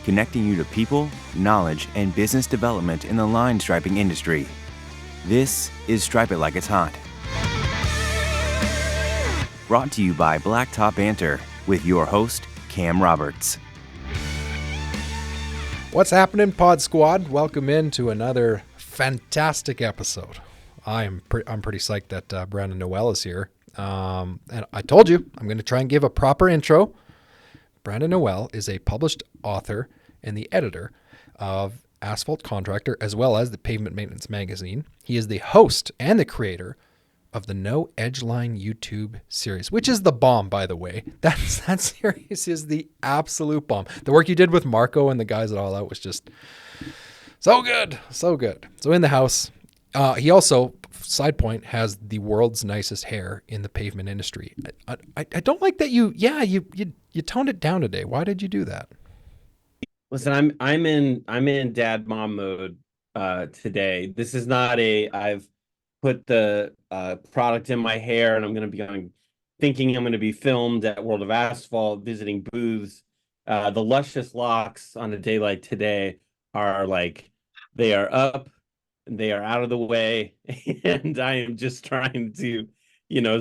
connecting you to people, knowledge, and business development in the line striping industry. This is Stripe It Like It's Hot. Brought to you by Blacktop Banter with your host, Cam Roberts. What's happening, Pod Squad? Welcome into another fantastic episode. I'm pretty psyched that Brandon Noel is here. And I told you, I'm going to try and give a proper intro. Brandon Noel is a published author and the editor of Asphalt Contractor, as well as the Pavement Maintenance Magazine. He is the host and the creator of the No Edgeline YouTube series, which is the bomb, by the way. That series is the absolute bomb. The work you did with Marco and the guys at All Out was just so good, so good. So in the house, he also, side point, has the world's nicest hair in the pavement industry. I don't like that you toned it down today. Why did you do that? Listen, I'm in dad mom mode today. This is not I've put the product in my hair and I'm going to be thinking I'm going to be filmed at World of Asphalt, visiting booths. The luscious locks on a day like today are like, they are up and they are out of the way. And I am just trying to,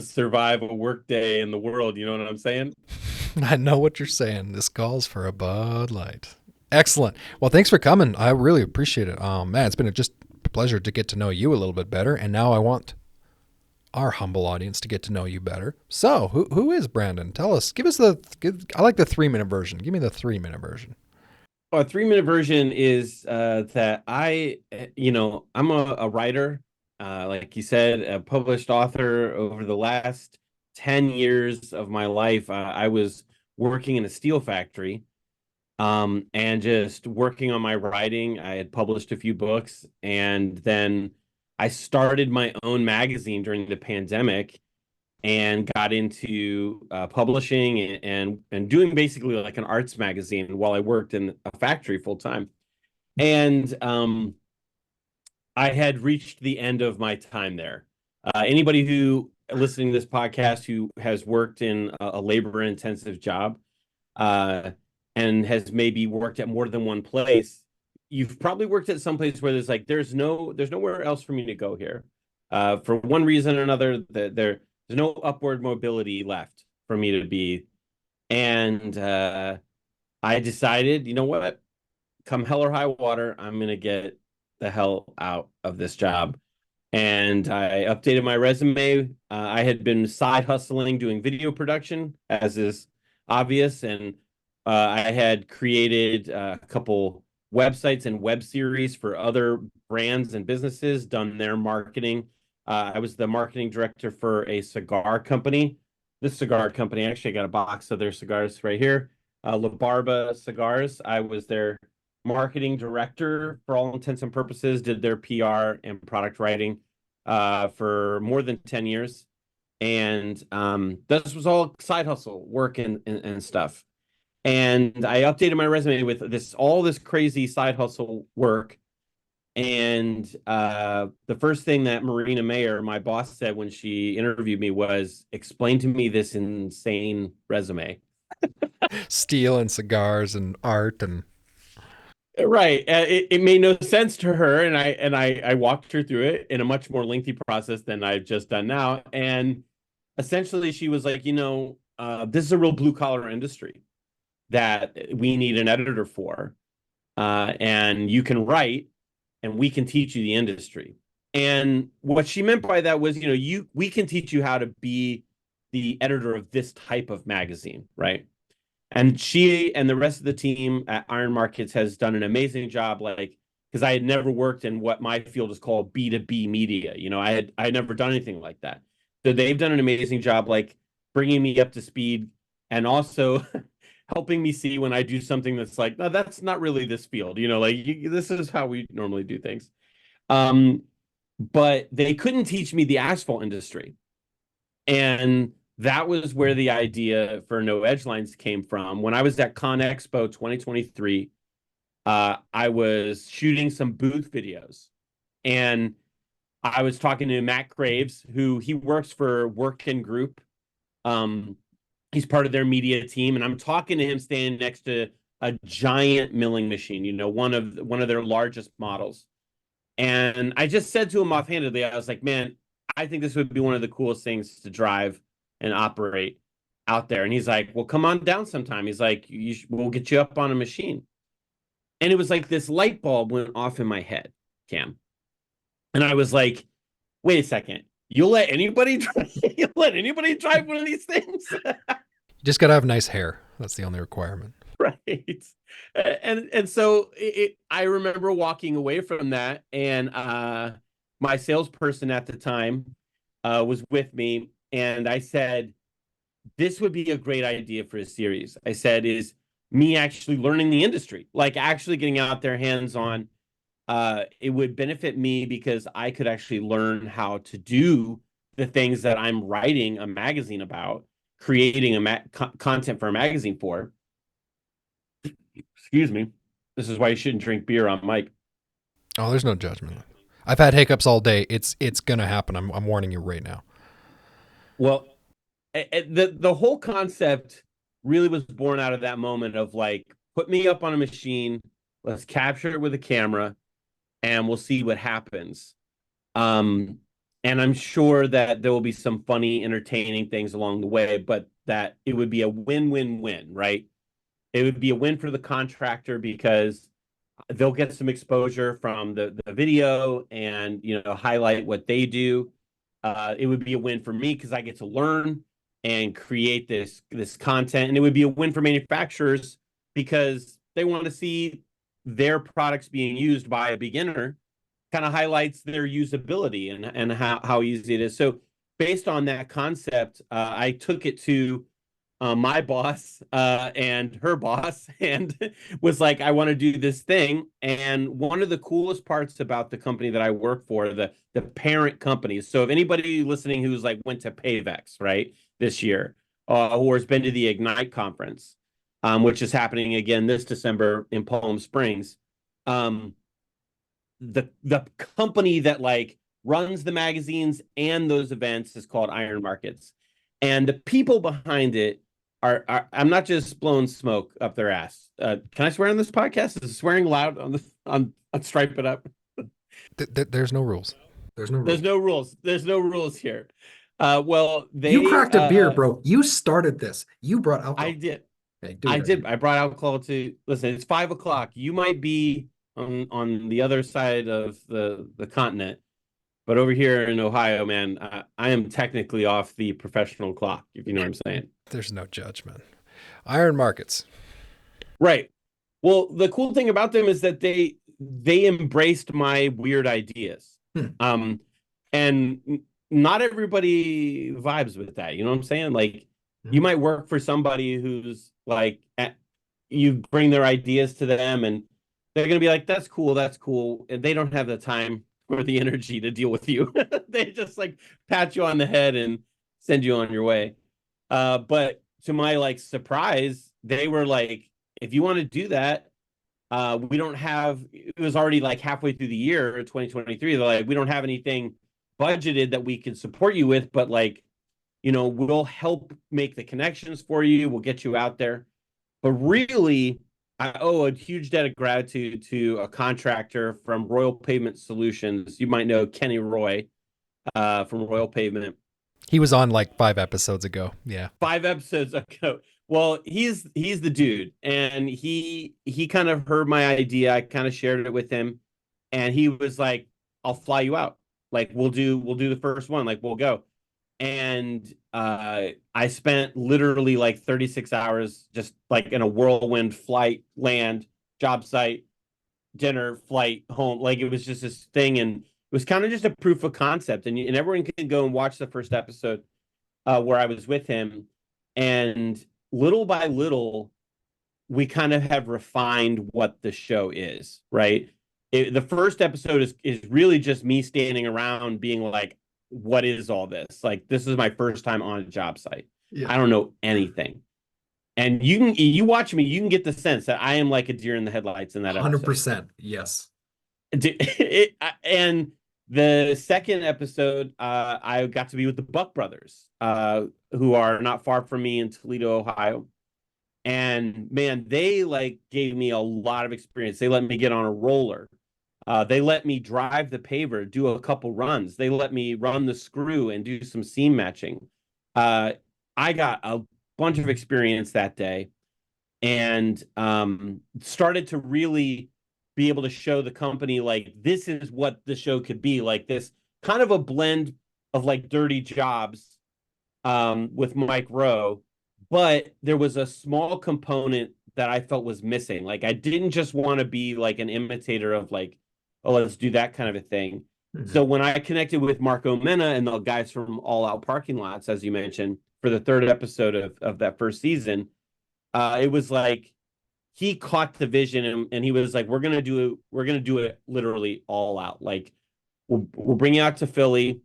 survive a work day in the world. You know what I'm saying? I know what you're saying. This calls for a Bud Light. Excellent. Well, thanks for coming. I really appreciate it. Man, it's been just a pleasure to get to know you a little bit better. And now I want our humble audience to get to know you better. So who is Brandon? Tell us. I like the 3-minute version. Give me the 3-minute version. A 3-minute version is that I'm a writer, like you said, a published author. Over the last 10 years of my life, I was working in a steel factory and just working on my writing. I had published a few books, and then I started my own magazine during the pandemic and got into publishing and doing basically like an arts magazine while I worked in a factory full time. And I had reached the end of my time there. Anybody who listening to this podcast who has worked in a labor-intensive job and has maybe worked at more than one place, you've probably worked at some place where there's nowhere else for me to go here. For one reason or another, there's no upward mobility left for me to be. And I decided, you know what? Come hell or high water, I'm going to get the hell out of this job. And I updated my resume. I had been side hustling doing video production, as is obvious. And I had created a couple websites and web series for other brands and businesses, done their marketing. I was the marketing director for a cigar company. This cigar company, actually, I got a box of their cigars right here. La Barba Cigars. I was their marketing director for all intents and purposes, did their PR and product writing for more than 10 years. And this was all side hustle work and stuff. And I updated my resume with all this crazy side hustle work. And the first thing that Marina Mayer, my boss, said when she interviewed me was, explain to me this insane resume. Steel and cigars and art and... Right. It made no sense to her. And I walked her through it in a much more lengthy process than I've just done now. And essentially she was like, this is a real blue collar industry that we need an editor for. And you can write and we can teach you the industry. And what she meant by that was, we can teach you how to be the editor of this type of magazine, right? And she and the rest of the team at Iron Markets has done an amazing job, because I had never worked in what my field is called B2B media. I had never done anything like that. So they've done an amazing job, bringing me up to speed and also helping me see when I do something that's like, no, that's not really this field. This is how we normally do things. But they couldn't teach me the asphalt industry. And that was where the idea for No Edgelines came from. When I was at Con Expo 2023, I was shooting some booth videos. And I was talking to Matt Graves, he works for Workin Group. He's part of their media team. And I'm talking to him standing next to a giant milling machine, one of their largest models. And I just said to him offhandedly, I was like, man, I think this would be one of the coolest things to drive and operate out there. And he's like, well, come on down sometime. He's like, we'll get you up on a machine. And it was like this light bulb went off in my head, Cam. And I was like, wait a second. You'll let anybody drive one of these things? You just got to have nice hair. That's the only requirement. Right. And so I remember walking away from that, and my salesperson at the time was with me, and I said, this would be a great idea for a series. I said, is me actually learning the industry, like actually getting out there hands-on. It would benefit me because I could actually learn how to do the things that I'm writing a magazine about, creating content for a magazine for. Excuse me. This is why you shouldn't drink beer on mic. Oh, there's no judgment. I've had hiccups all day. It's going to happen. I'm warning you right now. Well, the whole concept really was born out of that moment of like, put me up on a machine, let's capture it with a camera, and we'll see what happens. And I'm sure that there will be some funny, entertaining things along the way, but that it would be a win-win-win, right? It would be a win for the contractor because they'll get some exposure from the video and, highlight what they do. It would be a win for me because I get to learn and create this content. And it would be a win for manufacturers because they want to see their products being used by a beginner. Kind of highlights their usability and how easy it is. So based on that concept, I took it to my boss and her boss and was like, I want to do this thing. And one of the coolest parts about the company that I work for, the parent company. So if anybody listening who's like went to PAVEX, right, this year, or has been to the Ignite conference, which is happening again this December in Palm Springs, the company that like runs the magazines and those events is called Iron Markets. And the people behind it are I'm not just blowing smoke up their ass. Can I swear on this podcast? Is swearing loud on Stripe It Up? There's no rules. There's no rules. There's no rules here. Well, you cracked a beer, bro. You started this. You brought alcohol. I did. Okay, I did. I brought alcohol to listen. It's 5:00. You might be on the other side of the continent, but over here in Ohio, man, I am technically off the professional clock, if you know what I'm saying. There's no judgment. Iron Markets. Right. Well, the cool thing about them is that they embraced my weird ideas. And not everybody vibes with that. You know what I'm saying? Like, you might work for somebody who's like, you bring their ideas to them and they're going to be like, that's cool. That's cool. And they don't have the time or the energy to deal with you. They just like pat you on the head and send you on your way. But to my like surprise, they were like, if you want to do that, we don't have, it was already like halfway through the year, 2023. They're like, we don't have anything budgeted that we can support you with, but like, we'll help make the connections for you. We'll get you out there. But really, I owe a huge debt of gratitude to a contractor from Royal Pavement Solutions. You might know Kenny Roy from Royal Pavement. He was on like 5 episodes ago. Yeah. 5 episodes ago. Well, he's the dude. And he kind of heard my idea. I kind of shared it with him. And he was like, I'll fly you out. Like, we'll do the first one. Like, we'll go. And I spent literally like 36 hours just like in a whirlwind flight, land, job site, dinner, flight, home. Like, it was just this thing. And it was kind of just a proof of concept. And everyone can go and watch the first episode where I was with him. And little by little, we kind of have refined what the show is, right? The first episode is really just me standing around being like, what is all this? Like, this is my first time on a job site. Yeah. I don't know anything. And you watch me, you can get the sense that I am like a deer in the headlights in that 100%. Yes. And the second episode, I got to be with the Buck brothers, who are not far from me in Toledo, Ohio. And man, they like gave me a lot of experience. They let me get on a roller. They let me drive the paver, do a couple runs. They let me run the screw and do some seam matching. I got a bunch of experience that day, and started to really be able to show the company like this is what the show could be, like this kind of a blend of like Dirty Jobs with Mike Rowe, but there was a small component that I felt was missing. Like I didn't just want to be like an imitator of like, oh, let's do that kind of a thing. Mhm. So when I connected with Marco Mena and the guys from All Out Parking Lots, as you mentioned, for the third episode of that first season, it was like he caught the vision, and he was like, we're gonna do it literally all out. Like we'll bring you out to Philly.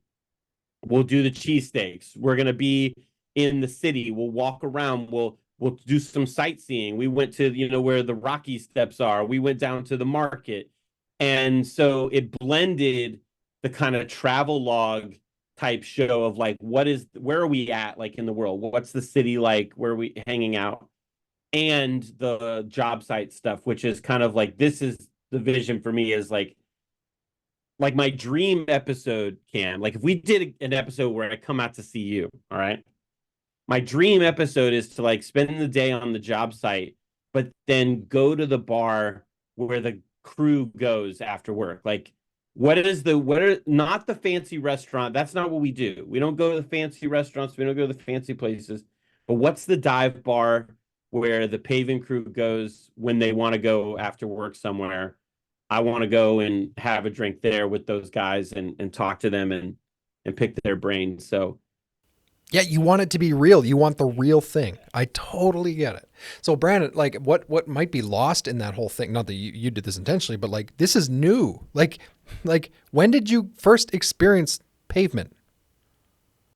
We'll do the cheesesteaks. We're gonna be in the city. We'll walk around. We'll do some sightseeing. We went to where the Rocky Steps are. We went down to the market, and so it blended the kind of travel log type show of like where are we at like in the world? What's the city like? Where are we hanging out? And the job site stuff, which is kind of like this is the vision for me is like my dream episode, Cam. Like if we did an episode where I come out to see you, all right? My dream episode is to like spend the day on the job site, but then go to the bar where the crew goes after work. Like what are not the fancy restaurant. That's not what we do. We don't go to the fancy restaurants. We don't go to the fancy places. But what's the dive bar where the paving crew goes when they want to go after work somewhere? I want to go and have a drink there with those guys and talk to them and pick their brains. So Yeah, you want it to be real. You want the real thing. I totally get it. So Brandon, like what might be lost in that whole thing, not that you did this intentionally, but like this is new. Like when did you first experience pavement?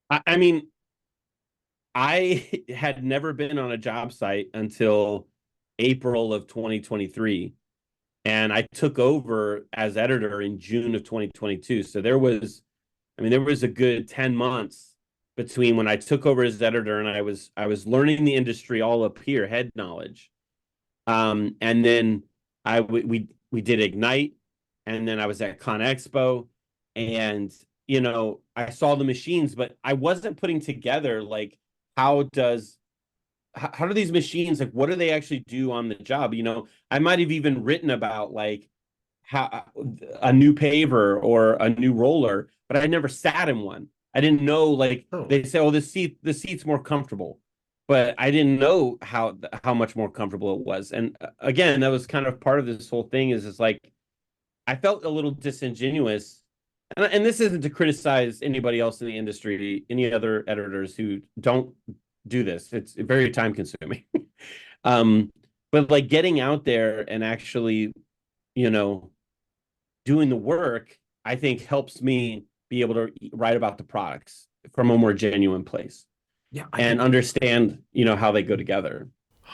I mean, I had never been on a job site until April of 2023. And I took over as editor in June of 2022. So there was a good 10 months between when I took over as editor and I was learning the industry all up here, head knowledge. And then we did Ignite, and then I was at Con Expo, and I saw the machines, but I wasn't putting together like how do these machines, like what do they actually do on the job? I might have even written about like how a new paver or a new roller, but I never sat in one. I didn't know, like they say, oh, the seat's more comfortable, but I didn't know how much more comfortable it was. And again, that was kind of part of this whole thing is it's like I felt a little disingenuous. And this isn't to criticize anybody else in the industry, any other editors who don't do this. It's very time consuming. But like getting out there and actually, doing the work, I think helps me be able to write about the products from a more genuine place. Yeah, and understand, how they go together.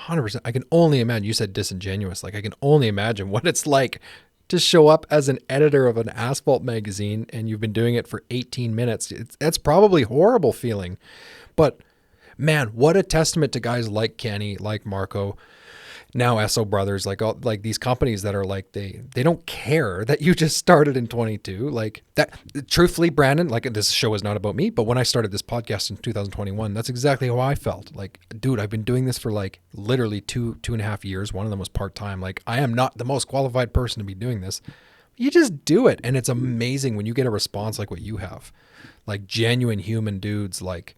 100%. I can only imagine. You said disingenuous. Like I can only imagine what it's like to show up as an editor of an asphalt magazine and you've been doing it for 18 minutes. That's probably a horrible feeling. But man, what a testament to guys like Kenny, like Marco, now Esso Brothers, like these companies that are like, they don't care that you just started in 22. Like that, truthfully, Brandon, like this show is not about me, but when I started this podcast in 2021, that's exactly how I felt. Like, dude, I've been doing this for like literally two and a half years. One of them was part-time. Like I am not the most qualified person to be doing this. You just do it. And it's amazing when you get a response like what you have, like genuine human dudes, like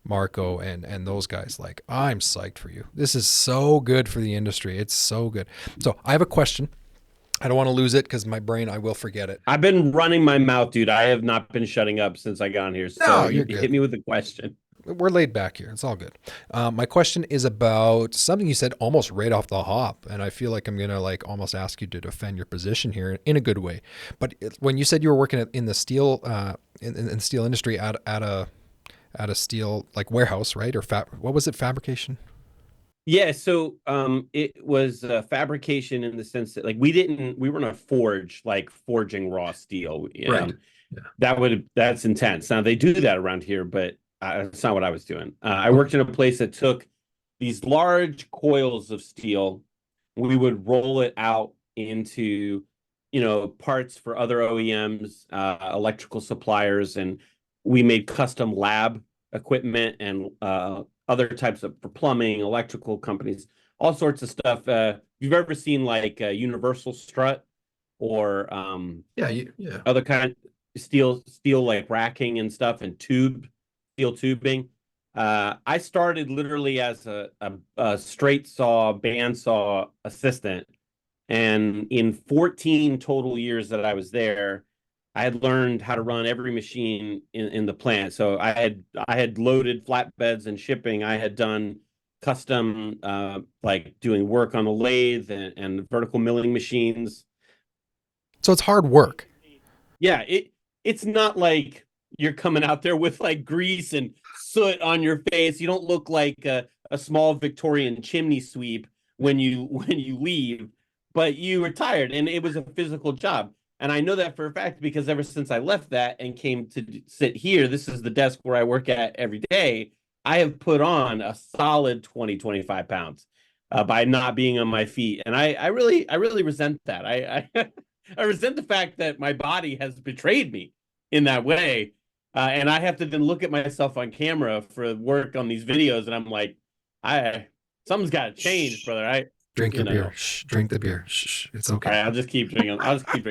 Marco and those guys. Like, I'm psyched for you. This is so good for the industry. It's so good. So I have a question. I don't want to lose it because my brain, I will forget it. I've been running my mouth, dude. I have not been shutting up since I got on here. So No, you you're good. hit me with a question. We're laid back here. It's all good. My question is about something you said almost right off the hop. And I feel like I'm going to like almost ask you to defend your position here in a good way. But when you said you were working in the steel, in the steel industry at a steel like warehouse, right? Or what was it? Fabrication? Yeah. So it was fabrication in the sense that like we were in a forge, like forging raw steel. Right. Yeah. That's intense. Now they do that around here, but it's not what I was doing. I worked in a place that took these large coils of steel. We would roll it out into, parts for other OEMs, electrical suppliers, and we made custom lab equipment and other types of for plumbing, electrical companies, all sorts of stuff. If you've ever seen like a universal strut or Yeah. other kind of steel like racking and stuff and steel tubing. I started literally as a straight saw bandsaw assistant, and in 14 total years that I was there, I had learned how to run every machine in the plant. So I had loaded flatbeds and shipping. I had done custom like doing work on the lathe and vertical milling machines. So it's hard work. Yeah, it's not like you're coming out there with like grease and soot on your face. You don't look like a small Victorian chimney sweep when you leave, but you were tired and it was a physical job. And I know that for a fact because ever since I left that and came to sit here, this is the desk where I work at every day. I have put on a solid 25 pounds by not being on my feet. And I really resent that. I resent the fact that my body has betrayed me in that way. And I have to then look at myself on camera for work on these videos. And I'm like, something's got to change, brother. Drink your beer. Shh, drink the beer. Shh, it's okay. All right, I'll just keep drinking.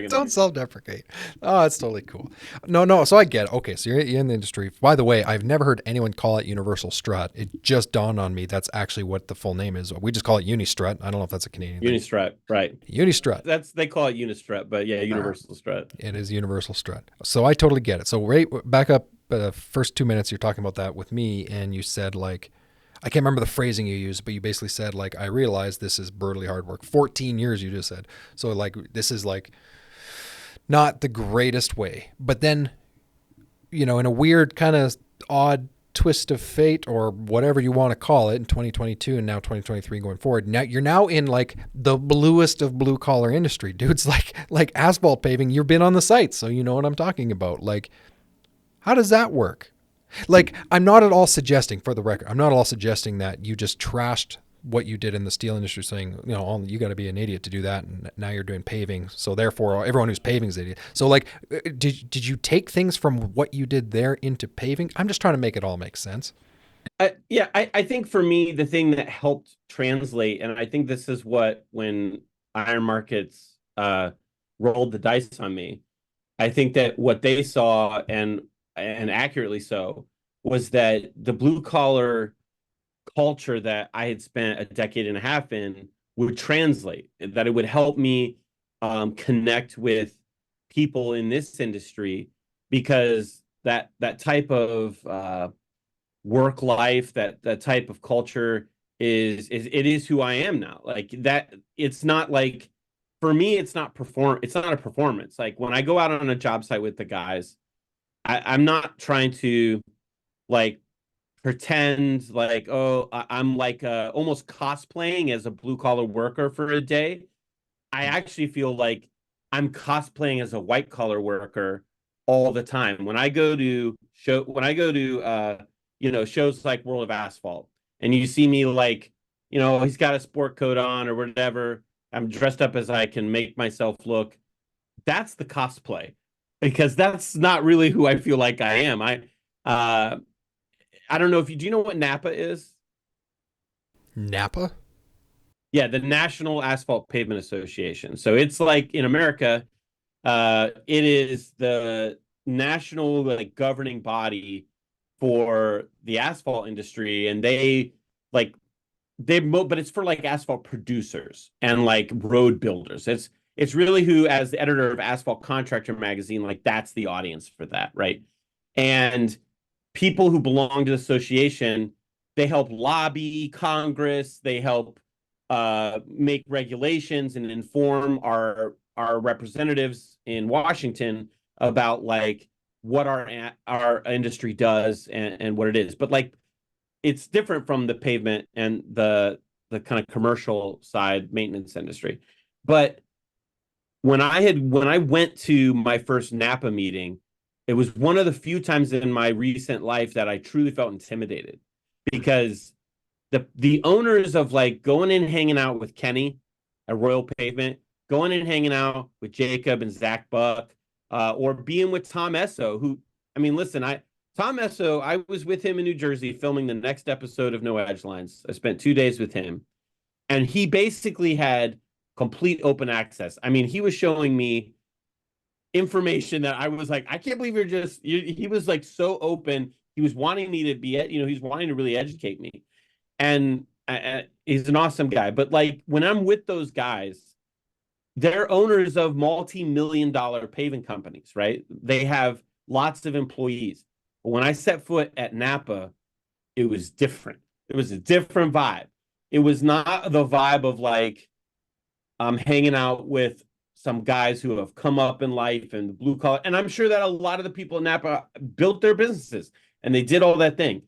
Don't self-deprecate. Oh, that's totally cool. No. So I get it. Okay, so you're in the industry. By the way, I've never heard anyone call it universal strut. It just dawned on me that's actually what the full name is. We just call it unistrut. I don't know if that's a Canadian thing. Unistrut, right? Unistrut. They call it unistrut, but yeah, universal strut. It is universal strut. So I totally get it. So back up the first 2 minutes you're talking about that with me, and you said like, I can't remember the phrasing you used, but you basically said like, I realize this is brutally hard work. 14 years you just said. So like, this is like not the greatest way, but then, in a weird kind of odd twist of fate or whatever you want to call it in 2022 and now 2023 going forward. Now you're now in like the bluest of blue collar industry, dudes, like asphalt paving. You've been on the site, so you know what I'm talking about. Like, how does that work? Like, I'm not at all suggesting, for the record, I'm not at all suggesting that you just trashed what you did in the steel industry, saying, you got to be an idiot to do that, and now you're doing paving, so therefore everyone who's paving is an idiot. So, like, did you take things from what you did there into paving? I'm just trying to make it all make sense. I think for me, the thing that helped translate, and I think this is when iron markets rolled the dice on me, I think that what they saw and accurately so, was that the blue collar culture that I had spent a decade and a half in would translate, that it would help me connect with people in this industry, because that type of work life, that type of culture is who I am now. Like that, it's not like, for me, it's not a performance. Like when I go out on a job site with the guys, I'm not trying to like pretend like, I'm like almost cosplaying as a blue collar worker for a day. I actually feel like I'm cosplaying as a white collar worker all the time. When I go to shows like World of Asphalt, and you see me like, he's got a sport coat on or whatever, I'm dressed up as I can make myself look. That's the cosplay. Because that's not really who I feel like I am. I don't know do you know what NAPA is? NAPA? Yeah, the National Asphalt Pavement Association. So it's like in America, it is the national like governing body for the asphalt industry, and but it's for like asphalt producers and like road builders. It's really who, as the editor of Asphalt Contractor magazine, like that's the audience for that, right? And people who belong to the association, they help lobby Congress, they help make regulations and inform our representatives in Washington about like what our industry does and what it is. But like it's different from the pavement and the kind of commercial side maintenance industry. But when I went to my first NAPA meeting, it was one of the few times in my recent life that I truly felt intimidated, because the owners of like going and hanging out with Kenny at Royal Pavement, going and hanging out with Jacob and Zach Buck, or being with Tom Esso, who, I mean, listen, Tom Esso, I was with him in New Jersey filming the next episode of No Edge Lines. I spent 2 days with him, and he basically had complete open access. I mean, he was showing me information that I was like, I can't believe he was like so open. He was wanting me to be, he's wanting to really educate me. And he's an awesome guy. But like when I'm with those guys, they're owners of multi-million-dollar paving companies, right? They have lots of employees. But when I set foot at Napa, it was different. It was a different vibe. It was not the vibe of like I'm hanging out with some guys who have come up in life and the blue collar. And I'm sure that a lot of the people in Napa built their businesses and they did all that thing.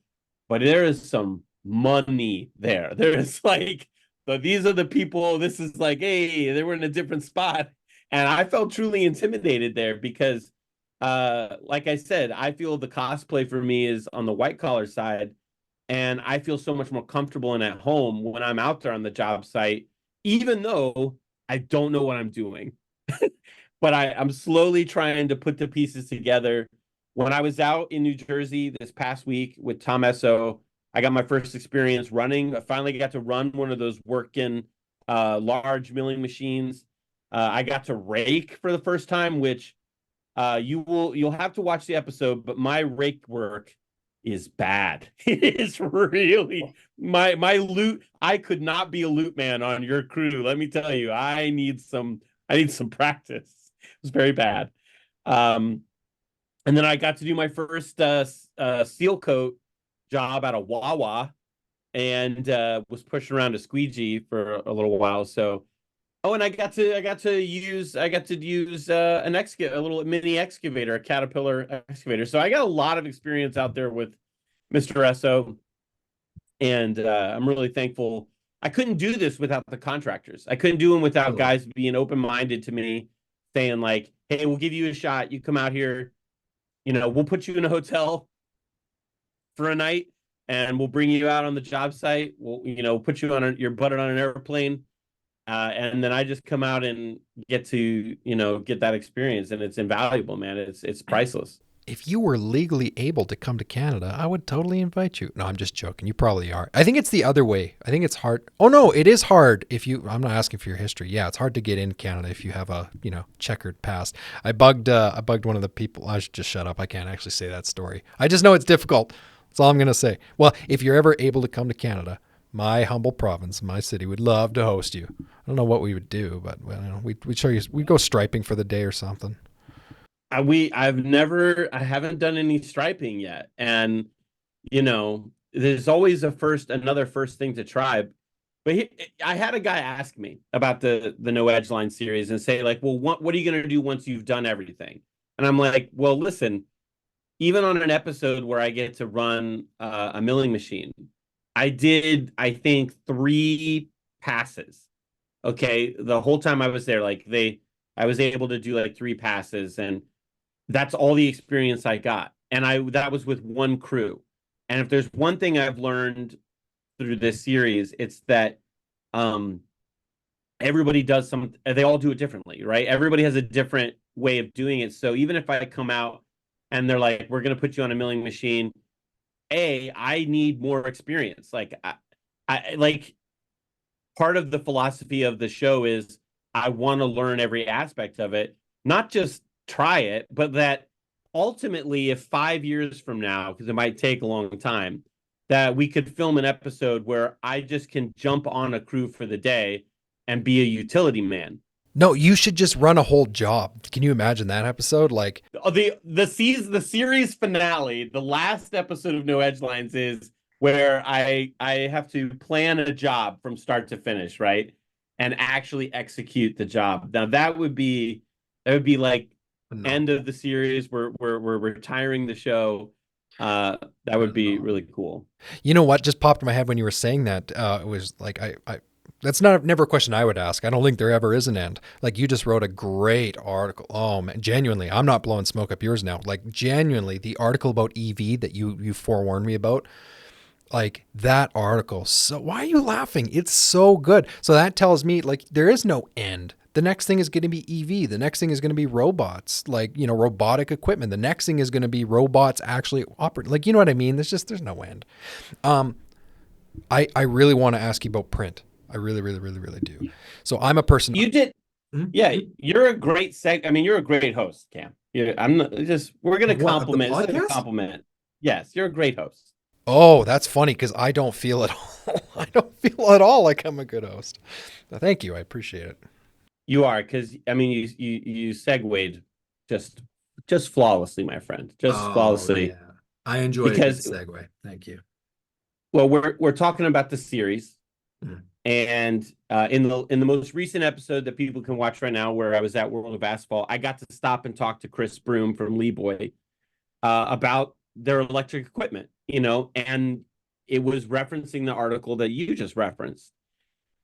But there is some money there. There is like, these are the people, this is like, hey, they were in a different spot. And I felt truly intimidated there because, like I said, I feel the cosplay for me is on the white collar side. And I feel so much more comfortable and at home when I'm out there on the job site, even though I don't know what I'm doing. But I'm slowly trying to put the pieces together. When I was out in New Jersey this past week with Tom Esso, I got my first experience running. I finally got to run one of those working large milling machines. I got to rake for the first time, which you'll have to watch the episode, but my rake work is bad. It is really my loot. I could not be a loot man on your crew. Let me tell you, I need some practice. It was very bad. And then I got to do my first seal coat job at a Wawa and was pushing around a squeegee for a little while. So, and I got to use a little mini excavator, a Caterpillar excavator. So I got a lot of experience out there with Mr. Esso, and I'm really thankful. I couldn't do this without the contractors. I couldn't do them without guys being open-minded to me, saying like, "Hey, we'll give you a shot. You come out here, we'll put you in a hotel for a night, and we'll bring you out on the job site. We'll, put you on your butt on an airplane." And then I just come out and get to, get that experience. And it's invaluable, man. It's priceless. If you were legally able to come to Canada, I would totally invite you. No, I'm just joking. You probably are. I think it's the other way. I think it's hard. Oh, no, it is hard I'm not asking for your history. Yeah, it's hard to get in Canada if you have a, checkered past. I bugged one of the people. I should just shut up. I can't actually say that story. I just know it's difficult. That's all I'm going to say. Well, if you're ever able to come to Canada, my humble province, my city would love to host you. I don't know what we would do, but we'd show you. We'd go striping for the day or something. I haven't done any striping yet, and there's always another first thing to try. But I had a guy ask me about the No Edge Line series and say like, well, what are you going to do once you've done everything? And I'm like, well, listen, even on an episode where I get to run a milling machine, I did, I think, 3 passes. Okay. The whole time I was there, I was able to do like 3 passes, and that's all the experience I got. And that was with one crew. And if there's one thing I've learned through this series, it's that everybody they all do it differently, right? Everybody has a different way of doing it. So even if I come out and they're like, we're going to put you on a milling machine, I need more experience. Like I like part of the philosophy of the show is I want to learn every aspect of it, not just try it, but that ultimately, if 5 years from now, because it might take a long time, that we could film an episode where I just can jump on a crew for the day and be a utility man. No, you should just run a whole job. Can you imagine that episode? Like the series finale, the last episode of No Edge Lines is where I have to plan a job from start to finish, right? And actually execute the job. Now that would be like end of the series. We're retiring the show. That would be really cool. You know what just popped in my head when you were saying that? It was like I that's never a question I would ask. I don't think there ever is an end. Like you just wrote a great article. Oh man, genuinely, I'm not blowing smoke up yours now. Like genuinely, the article about EV that you forewarned me about. like that article. So why are you laughing? It's so good. So that tells me like there is no end. The next thing is going to be EV. The next thing is going to be robots, like, you know, robotic equipment. The next thing is going to be robots actually operate. Like, you know what I mean? There's no end. I really want to ask you about print. I really, really, really, really do. So I'm a person. You did. Mhm. Yeah, you're a great I mean, you're a great host, Cam. I'm not, just we're gonna What, of the compliment instead of podcast? compliment. Yes, you're a great host. Oh, that's funny because I don't feel at all. I don't feel at all like I'm a good host. Thank you. I appreciate it. You are, because I mean, you segued just flawlessly, my friend, just Oh, flawlessly. yeah. I enjoyed a good Because segue. Thank you. well, we're talking about the series, Mhm. and in the most recent episode that people can watch right now, where I was at World of Asphalt, I got to stop and talk to Chris Broom from Lee Boy about their electric equipment, you know, and it was referencing the article that you just referenced.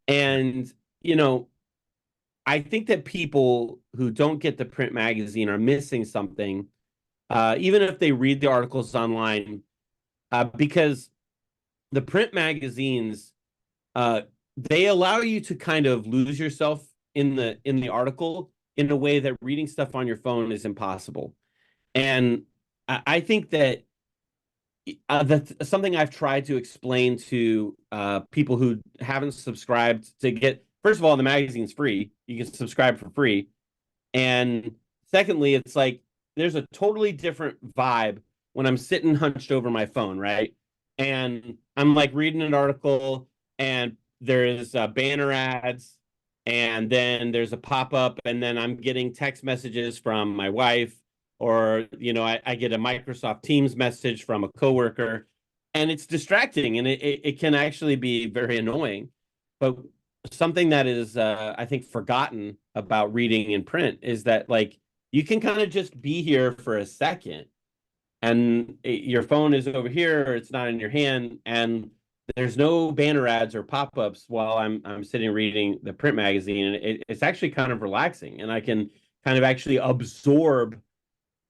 And, you know, I think that people who don't get the print magazine are missing something, even if they read the articles online, because the print magazines, uh, they allow you to kind of lose yourself in the article in a way that reading stuff on your phone is impossible. And I think that that's something I've tried to explain to people who haven't subscribed to get. First of all, the magazine's free. You can subscribe for free. And secondly, it's like there's a totally different vibe when I'm sitting hunched over my phone, right? And I'm like reading an article, and there's banner ads, and then there's a pop up, and then I'm getting text messages from my wife, or you know, I get a Microsoft Teams message from a coworker, and it's distracting, and it can actually be very annoying. But something that is I think forgotten about reading in print is that like you can kind of just be here for a second, and your phone is over here or it's not in your hand, and there's no banner ads or pop-ups while I'm sitting reading the print magazine, and it's actually kind of relaxing, and I can kind of actually absorb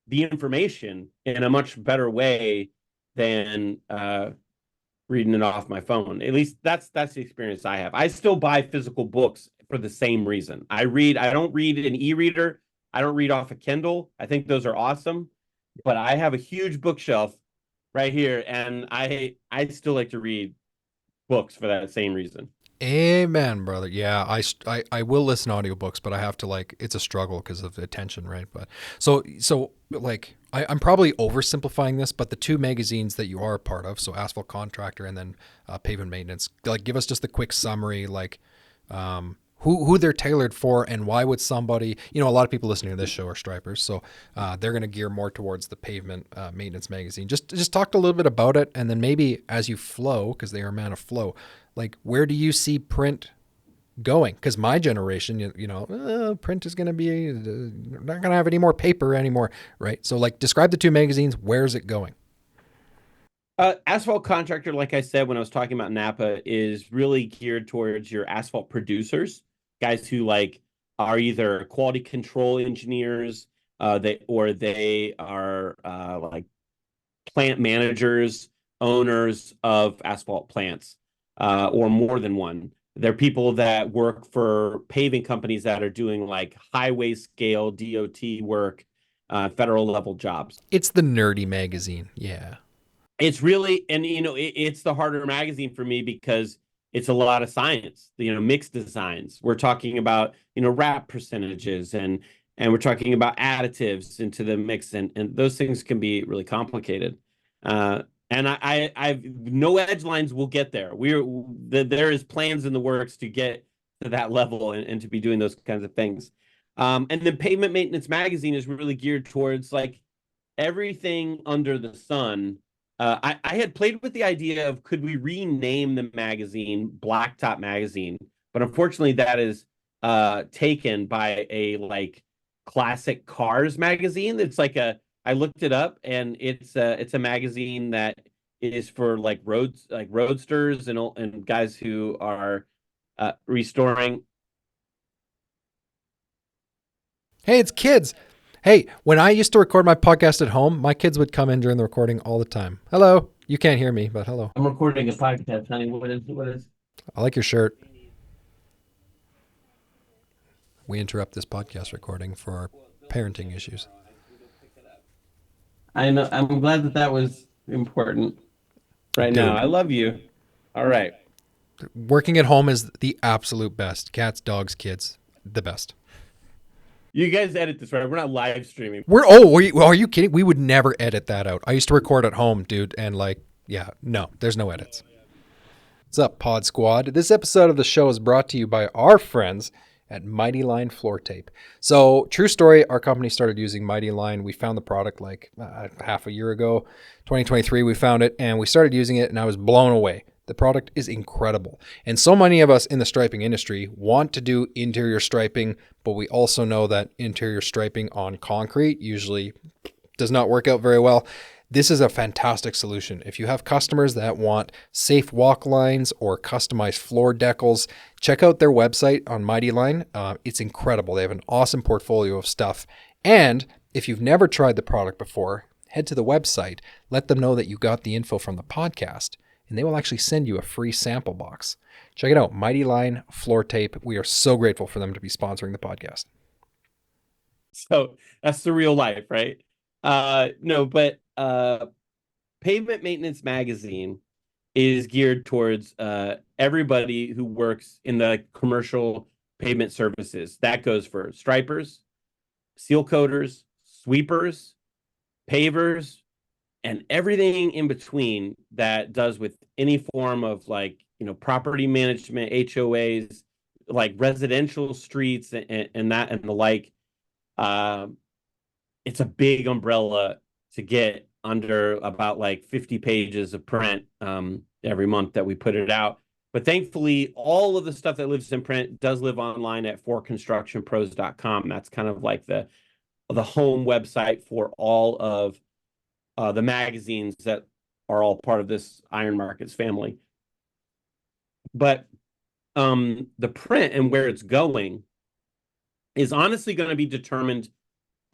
the information in a much better way than reading it off my phone. At least that's the experience I have. I still buy physical books for the same reason. I don't read an e-reader. I don't read off a Kindle. I think those are awesome, but I have a huge bookshelf right here, and I still like to read books for that same reason. Amen, brother. Yeah, I will listen to audiobooks, but I have to like it's a struggle because of attention, right? But so like I'm probably oversimplifying this, but the two magazines that you are a part of, so Asphalt Contractor and then Pavement Maintenance, like give us just a quick summary, like who they're tailored for and why would somebody, you know, a lot of people listening to this show are stripers, so they're going to gear more towards the Pavement Maintenance Magazine. Just talk a little bit about it, and then maybe as you flow, because they are a man of flow, like where do you see print going? Because my generation, print is going to be not going to have any more paper anymore, right? So like describe the two magazines. Where's it going? Asphalt Contractor, like I said when I was talking about Napa, is really geared towards your asphalt producers, guys who like are either quality control engineers, they are like plant managers, owners of asphalt plants, or more than one. They're people that work for paving companies that are doing like highway scale DOT work, federal level jobs. It's the nerdy magazine. Yeah. It's really, and you know, it's the harder magazine for me because it's a lot of science, you know, mixed designs. We're talking about, you know, wrap percentages, and we're talking about additives into the mix, and those things can be really complicated. And I've no edge lines will get there. There is plans in the works to get to that level, and to be doing those kinds of things. And then Pavement Maintenance Magazine is really geared towards like everything under the sun. I had played with the idea of could we rename the magazine Blacktop Magazine, but unfortunately that is taken by a like classic cars magazine. It's like a I looked it up, and it's a magazine that is for like roadsters and guys who are restoring. Hey, it's kids. Hey, when I used to record my podcast at home, my kids would come in during the recording all the time. Hello. You can't hear me, but hello. I'm recording a podcast, honey. What is? I like your shirt. We interrupt this podcast recording for our parenting issues. I know. I'm glad that was important right Dude. now. I love you. All right. Working at home is the absolute best. Cats, dogs, kids, the best. You guys edit this, right? We're not live streaming. Are you kidding? We would never edit that out. I used to record at home, dude, and no, there's no edits. What's up, Pod Squad? This episode of the show is brought to you by our friends at Mighty Line Floor Tape. So, true story, our company started using Mighty Line. We found the product like half a year ago, 2023, we found it, and we started using it, and I was blown away. The product is incredible. And so many of us in the striping industry want to do interior striping, but we also know that interior striping on concrete usually does not work out very well. This is a fantastic solution. If you have customers that want safe walk lines or customized floor decals, check out their website on Mighty Line. It's incredible. They have an awesome portfolio of stuff. And if you've never tried the product before, head to the website, let them know that you got the info from the podcast, and they will actually send you a free sample box. Check it out, Mighty Line Floor Tape. We are so grateful for them to be sponsoring the podcast. So that's the real life, right? No, but Pavement Maintenance Magazine is geared towards everybody who works in the commercial pavement services. That goes for stripers, seal coaters, sweepers, pavers, and everything in between that does with any form of property management, HOAs, like residential streets and that and the like. It's a big umbrella to get under about 50 pages of print every month that we put it out. But thankfully, all of the stuff that lives in print does live online at ForConstructionsPros.com. That's kind of like the home website for all of the magazines that are all part of this Iron Markets family. But the print and where it's going is honestly going to be determined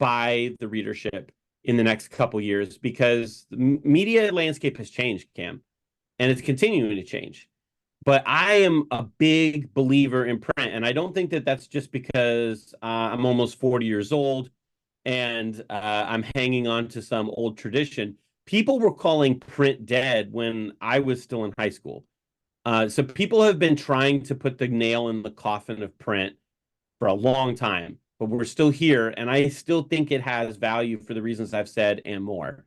by the readership in the next couple years, because the media landscape has changed, Cam, and it's continuing to change. But I am a big believer in print, and I don't think that that's just because I'm almost 40 years old and I'm hanging on to some old tradition. People were calling print dead when I was still in high school. So people have been trying to put the nail in the coffin of print for a long time, but we're still here, and I still think it has value for the reasons I've said and more.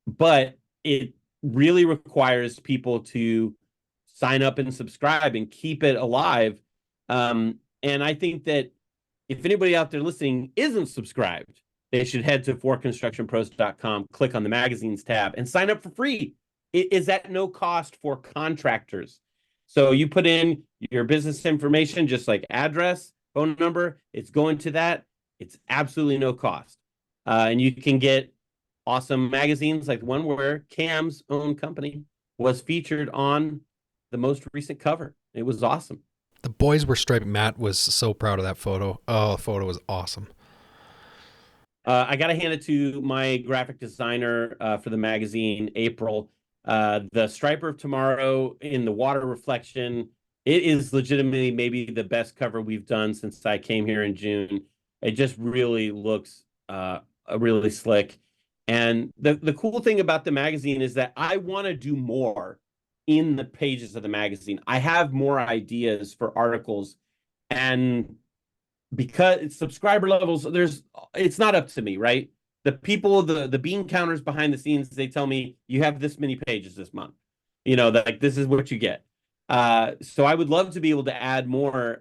But it really requires people to sign up and subscribe and keep it alive. And I think that if anybody out there listening isn't subscribed, they should head to ForConstructionPros.com, click on the magazines tab, and sign up for free. It is at no cost for contractors. So you put in your business information, just like address, phone number, it's going to that. It's absolutely no cost. And you can get awesome magazines like the one where Cam's own company was featured on the most recent cover. It was awesome. The boys were striping. Matt was so proud of that photo. Oh, the photo was awesome. I got to hand it to my graphic designer for the magazine, April. The Striper of Tomorrow in the water reflection, it is legitimately maybe the best cover we've done since I came here in June. It just really looks really slick. And the cool thing about the magazine is that I want to do more in the pages of the magazine. I have more ideas for articles, and because it's subscriber levels, it's not up to me, right? The people, the bean counters behind the scenes, they tell me you have this many pages this month. This is what you get. So I would love to be able to add more.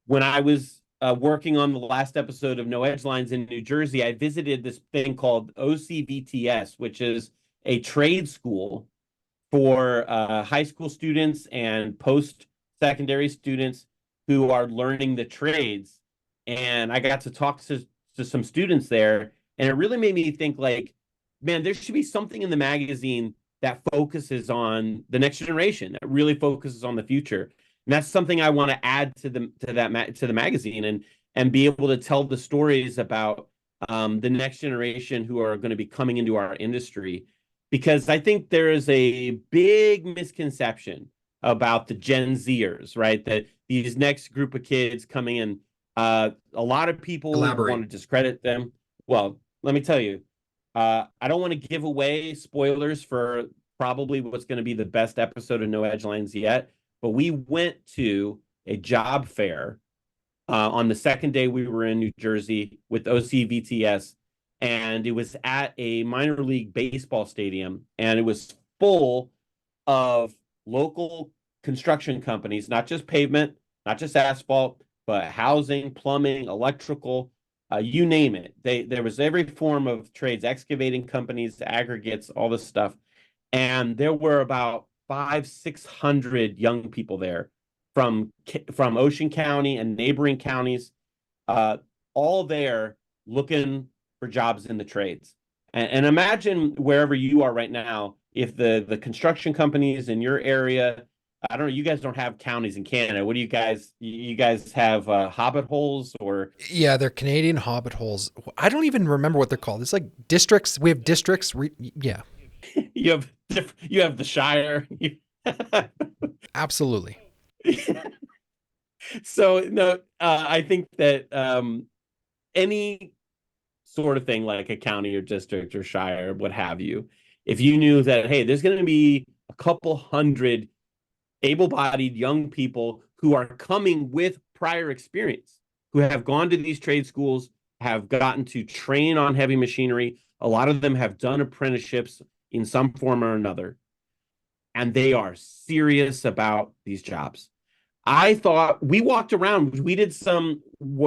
When I was working on the last episode of No Edge Lines in New Jersey, I visited this thing called OCVTS, which is a trade school for high school students and post-secondary students who are learning the trades. And I got to talk to some students there, and it really made me think man, there should be something in the magazine that focuses on the next generation, that really focuses on the future. And that's something I want to add to the magazine and be able to tell the stories about the next generation who are going to be coming into our industry, because I think there is a big misconception about the Gen Zers, right? That these next group of kids coming in, a lot of people want to discredit them. Well, let me tell you, I don't want to give away spoilers for probably what's going to be the best episode of No Edge Lines yet, but we went to a job fair on the second day we were in New Jersey with OCVTS, and it was at a minor league baseball stadium, and it was full of local construction companies, not just pavement, not just asphalt, but housing, plumbing, electrical, you name it. There was every form of trades, excavating companies, aggregates, all this stuff. And there were about 500-600 young people there from Ocean County and neighboring counties, all there looking for jobs in the trades. And imagine wherever you are right now, if the construction companies in your area, I don't know, you guys don't have counties in Canada. What do you guys have hobbit holes or? Yeah, they're Canadian hobbit holes. I don't even remember what they're called. It's like districts. We have districts. Yeah. You have the Shire. Absolutely. So no, I think that any sort of thing like a county or district or shire, what have you, if you knew that, hey, there's going to be a couple hundred able-bodied young people who are coming with prior experience, who have gone to these trade schools, have gotten to train on heavy machinery. A lot of them have done apprenticeships in some form or another, and they are serious about these jobs. I thought we walked around, we did some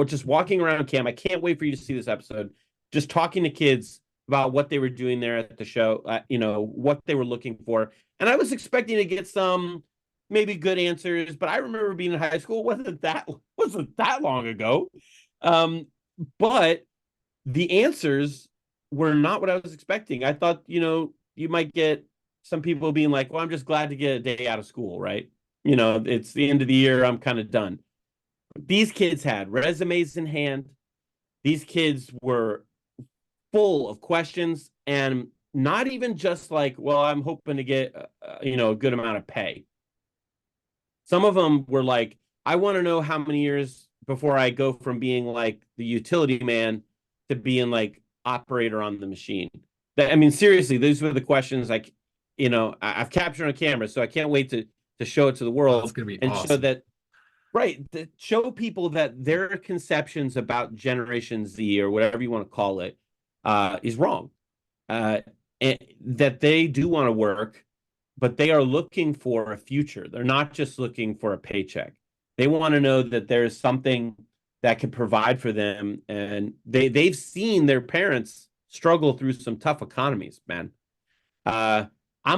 just walking around, Cam. I can't wait for you to see this episode. Just talking to kids about what they were doing there at the show, what they were looking for. And I was expecting to get some maybe good answers, but I remember being in high school, wasn't that long ago. But the answers were not what I was expecting. I thought, you might get some people being like, well, I'm just glad to get a day out of school, right? It's the end of the year. I'm kind of done. These kids had resumes in hand. These kids were full of questions, and not even just like, well, I'm hoping to get, a good amount of pay. Some of them were like, I want to know how many years before I go from being like the utility man to being like operator on the machine. Seriously, these were the questions like, I've captured on camera, so I can't wait to show it to the world. That's going to be and awesome. Show that, right, show people that their conceptions about Generation Z or whatever you want to call it is wrong. And that they do want to work, but they are looking for a future. They're not just looking for a paycheck. They want to know that there's something that can provide for them, and they've seen their parents struggle through some tough economies, man. I'm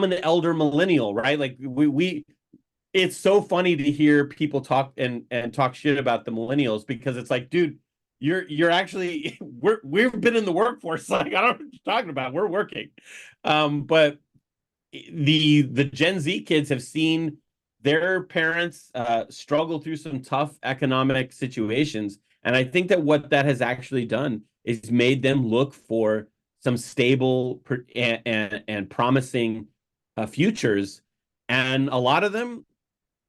an elder millennial, right? Like we it's so funny to hear people talk and talk shit about the millennials, because it's like, dude, you're actually we've been in the workforce. Like, I don't know what you're talking about. We're working. But the Gen Z kids have seen their parents struggle through some tough economic situations. And I think that what that has actually done is made them look for some stable and promising futures. And a lot of them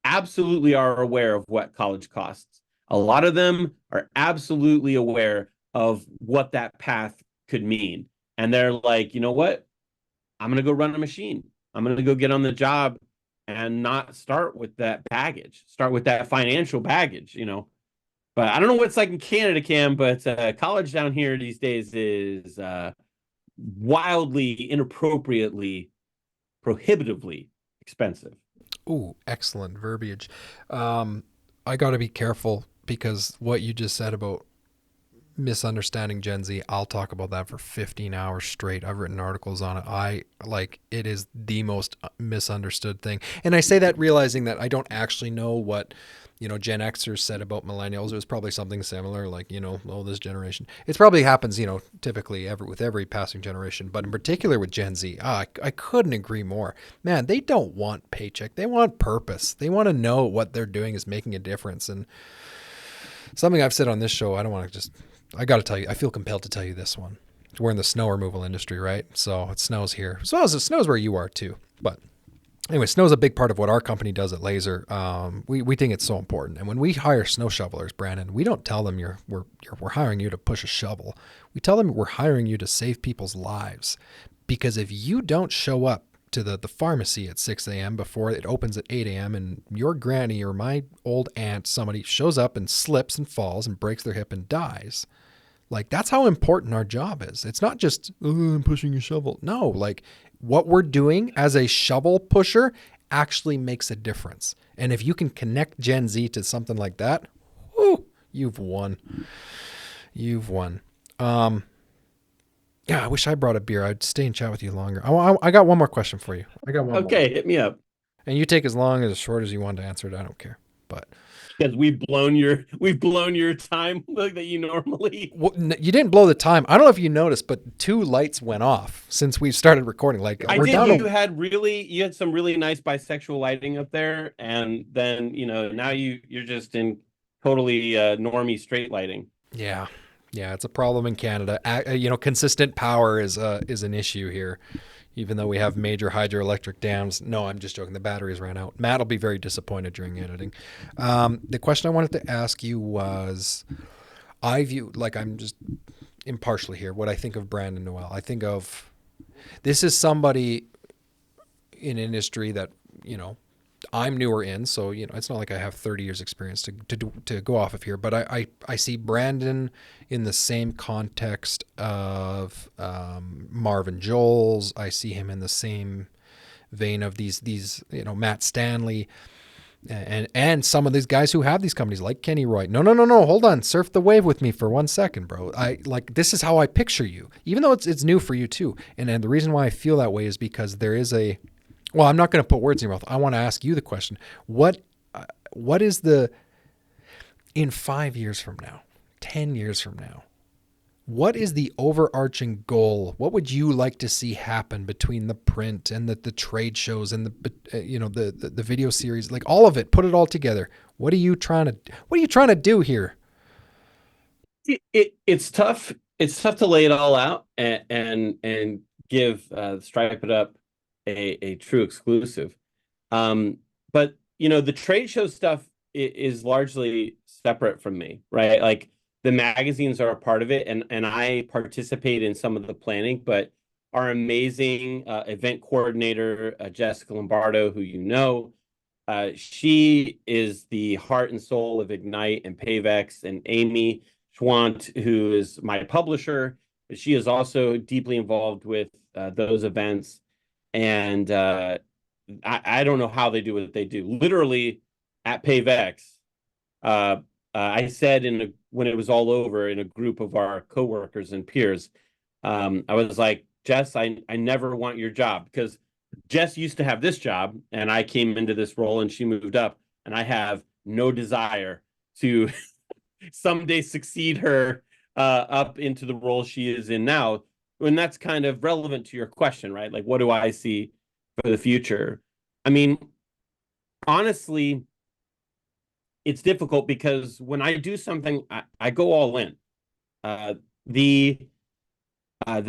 absolutely are aware of what college costs. A lot of them are absolutely aware of what that path could mean. And they're like, you know what? I'm going to go run a machine. I'm going to go get on the job and not start with that baggage, start with that financial baggage, But I don't know what it's like in Canada, Cam, but college down here these days is wildly, inappropriately, prohibitively expensive. Ooh, excellent verbiage. I got to be careful, because what you just said about misunderstanding Gen Z, I'll talk about that for 15 hours straight. I've written articles on it. It is the most misunderstood thing. And I say that realizing that I don't actually know what, Gen Xers said about millennials. It was probably something similar, like, this generation. It probably happens, typically with every passing generation, but in particular with Gen Z, I couldn't agree more. Man, they don't want paycheck. They want purpose. They want to know what they're doing is making a difference. And something I've said on this show, I don't want to just I got to tell you, I feel compelled to tell you this one. We're in the snow removal industry, right? So it snows here, as well as it snows where you are too. But anyway, snow is a big part of what our company does at Laser. We think it's so important. And when we hire snow shovelers, Brandon, we don't tell them we're hiring you to push a shovel. We tell them we're hiring you to save people's lives. Because if you don't show up to the pharmacy at 6 a.m. before it opens at 8 a.m. and your granny or my old aunt, somebody shows up and slips and falls and breaks their hip and dies, like, that's how important our job is. It's not just, oh, I'm pushing a shovel. No, like, what we're doing as a shovel pusher actually makes a difference. And if you can connect Gen Z to something like that, whoo, you've won. You've won. Yeah, I wish I brought a beer. I'd stay and chat with you longer. I got one more question for you. I got one more. Okay, hit me up. And you take as long as short as you want to answer it. I don't care. But because we've blown your time that you normally. Well, you didn't blow the time. I don't know if you noticed, but 2 lights went off since we started recording. Like, I did. You had some really nice bisexual lighting up there, and then now you're just in totally normie straight lighting. Yeah, it's a problem in Canada. Consistent power is an issue here, even though we have major hydroelectric dams. No, I'm just joking. The batteries ran out. Matt will be very disappointed during editing. The question I wanted to ask you was, I view, like, I'm just impartially here, what I think of Brandon Noel. I think of, this is somebody in industry that, I'm newer in, so it's not like I have 30 years experience to go off of here, but I see Brandon in the same context of Marvin Joels. I see him in the same vein of these Matt Stanley and some of these guys who have these companies like Kenny Roy. No, hold on, surf the wave with me for 1 second, bro. This is how I picture you, even though it's new for you too. And the reason why I feel that way is because there is well, I'm not going to put words in your mouth. I want to ask you the question. What is in 5 years from now, 10 years from now, what is the overarching goal? What would you like to see happen between the print and the trade shows and the video series, like all of it, put it all together? What are you trying to do here? It's tough. It's tough to lay it all out and give Stripe It Up a true exclusive. But the trade show stuff is largely separate from me, right? Like, the magazines are a part of it, and I participate in some of the planning, but our amazing event coordinator, Jessica Lombardo, who she is the heart and soul of Ignite and Pavex, and Amy Schwant, who is my publisher. She is also deeply involved with those events. And I don't know how they do what they do. Literally at Pavex, I said when it was all over, in a group of our coworkers and peers, I was like, Jess, I never want your job, because Jess used to have this job and I came into this role and she moved up, and I have no desire to someday succeed her up into the role she is in now. And that's kind of relevant to your question, right? Like, what do I see for the future? I mean, honestly, it's difficult because when I do something, I go all in. The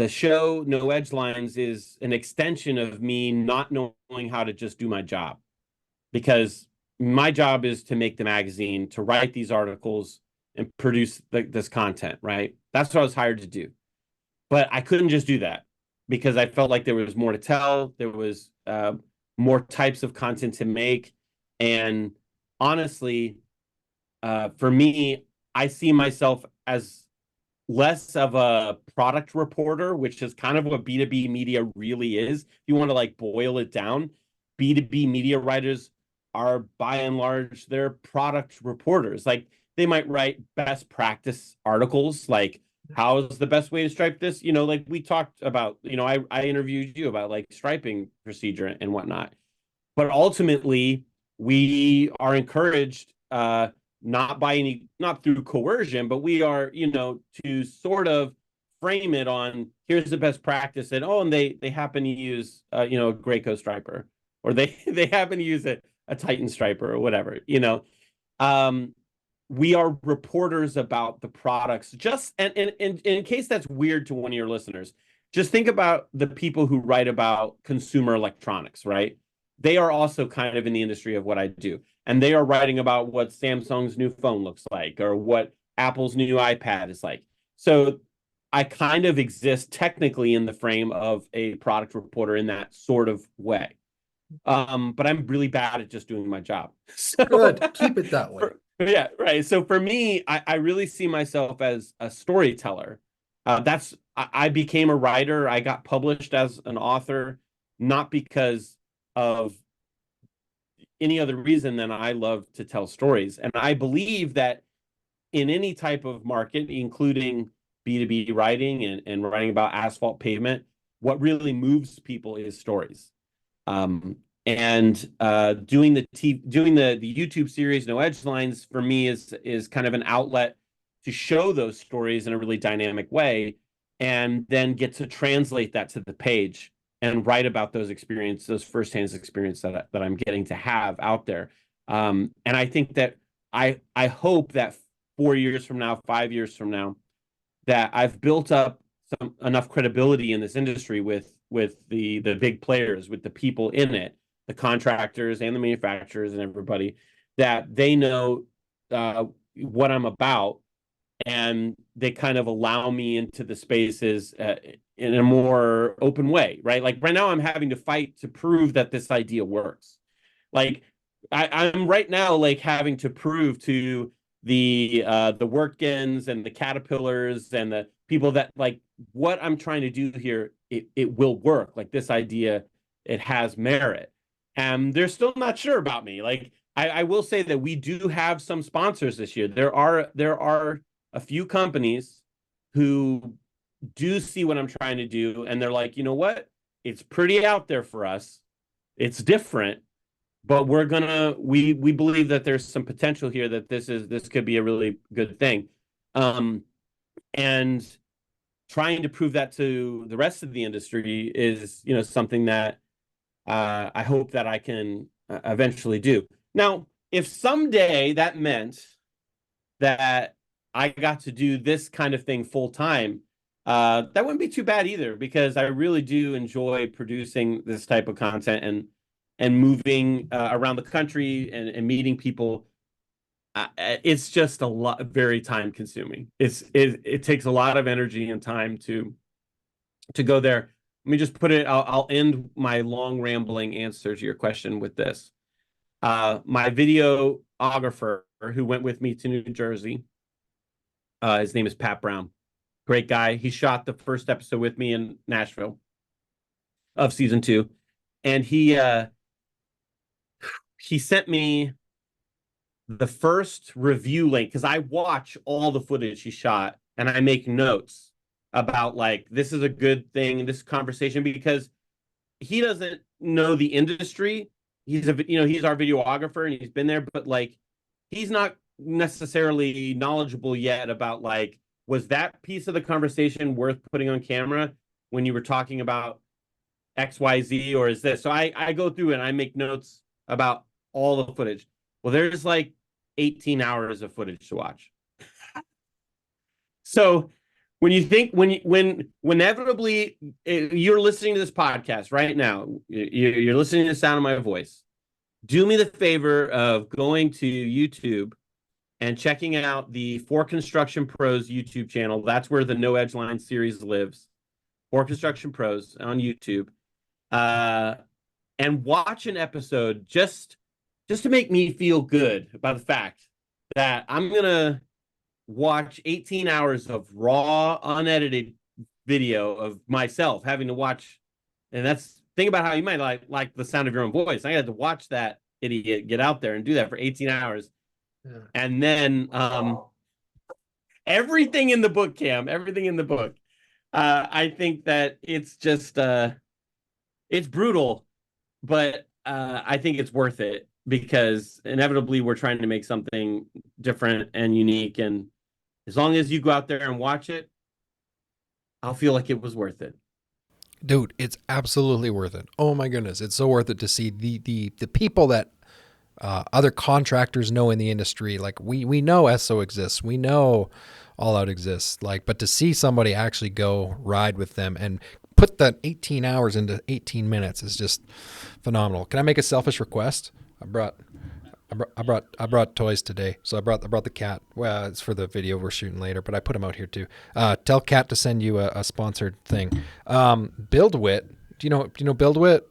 show No Edge Lines is an extension of me not knowing how to just do my job, because my job is to make the magazine, to write these articles and produce this content, right? That's what I was hired to do. But I couldn't just do that, because I felt like there was more to tell. There was more types of content to make. And honestly, for me, I see myself as less of a product reporter, which is kind of what B2B media really is. If you want to boil it down, B2B media writers are, by and large, they're product reporters. Like, they might write best practice articles, like, how is the best way to stripe this? Like we talked about, I interviewed you about striping procedure and whatnot. But ultimately, we are encouraged, not through coercion, but we are, to sort of frame it on, here's the best practice. And they happen to use, a Graco striper, or they happen to use a Titan striper or whatever, we are reporters about the products. Just and in case that's weird to one of your listeners, just think about the people who write about consumer electronics, right? They are also kind of in the industry of what I do. And they are writing about what Samsung's new phone looks like or what Apple's new iPad is like. So I kind of exist technically in the frame of a product reporter in that sort of way. But I'm really bad at just doing my job. So Good. Keep it that way. yeah, right. So for me, I really see myself as a storyteller. I became a writer. I got published as an author, not because of any other reason than I love to tell stories. And I believe that in any type of market, including B2B writing and writing about asphalt pavement, what really moves people is stories. Doing the YouTube series No Edge Lines for me is kind of an outlet to show those stories in a really dynamic way, and then get to translate that to the page and write about those experiences, those firsthand experiences that I'm getting to have out there. And I think that I hope that 4 years from now, 5 years from now, that I've built up enough credibility in this industry with the big players, with the people in it, the contractors and the manufacturers and everybody, that they know what I'm about, and they kind of allow me into the spaces in a more open way, right? Like right now, I'm having to fight to prove that this idea works. Like I'm right now like having to prove to the Workins and the Caterpillars and the people that like what I'm trying to do here, it will work. Like this idea, it has merit. And they're still not sure about me. Like I will say that we do have some sponsors this year. There are a few companies who do see what I'm trying to do, and they're like, you know what? It's pretty out there for us. It's different, but we believe that there's some potential here, that this could be a really good thing. And trying to prove that to the rest of the industry is, something that I hope that I can eventually do. Now, if someday that meant that I got to do this kind of thing full time, that wouldn't be too bad either, because I really do enjoy producing this type of content and moving around the country and meeting people. It's just very time consuming. It takes a lot of energy and time to go there. Let me just put it. I'll end my long rambling answer to your question with this. My videographer who went with me to New Jersey, his name is Pat Brown. Great guy. He shot the first episode with me in Nashville of season 2, and he sent me the first review link, because I watch all the footage he shot and I make notes about like, this is a good thing, this conversation, because he doesn't know the industry. He's our videographer and he's been there, but like, he's not necessarily knowledgeable yet about like, was that piece of the conversation worth putting on camera when you were talking about XYZ, or is this? So I go through and I make notes about all the footage. Well, there's like 18 hours of footage to watch. So when you think, when inevitably you're listening to this podcast right now, you're listening to the sound of my voice, do me the favor of going to YouTube and checking out the ForConstructionsPros YouTube channel. That's where the No Edge Line series lives. ForConstructionsPros on YouTube. And watch an episode just to make me feel good about the fact that I'm going to watch 18 hours of raw, unedited video of myself having to watch. And think about how you might like the sound of your own voice. I had to watch that idiot get out there and do that for 18 hours. Yeah. And then everything in the book, Cam, everything in the book. I think that it's just, it's brutal, but I think it's worth it, because inevitably we're trying to make something different and unique. And as long as you go out there and watch it, I'll feel like it was worth it. Dude, it's absolutely worth it. Oh my goodness. It's so worth it to see the people that Other contractors know in the industry. Like we know ESSO exists. We know All Out exists. Like, but to see somebody actually go ride with them and put that 18 hours into 18 minutes is just phenomenal. Can I make a selfish request? I brought toys today, so I brought the cat. Well, it's for the video we're shooting later, but I put him out here too. Tell Cat to send you a sponsored thing. BuildWit. Do you know BuildWit?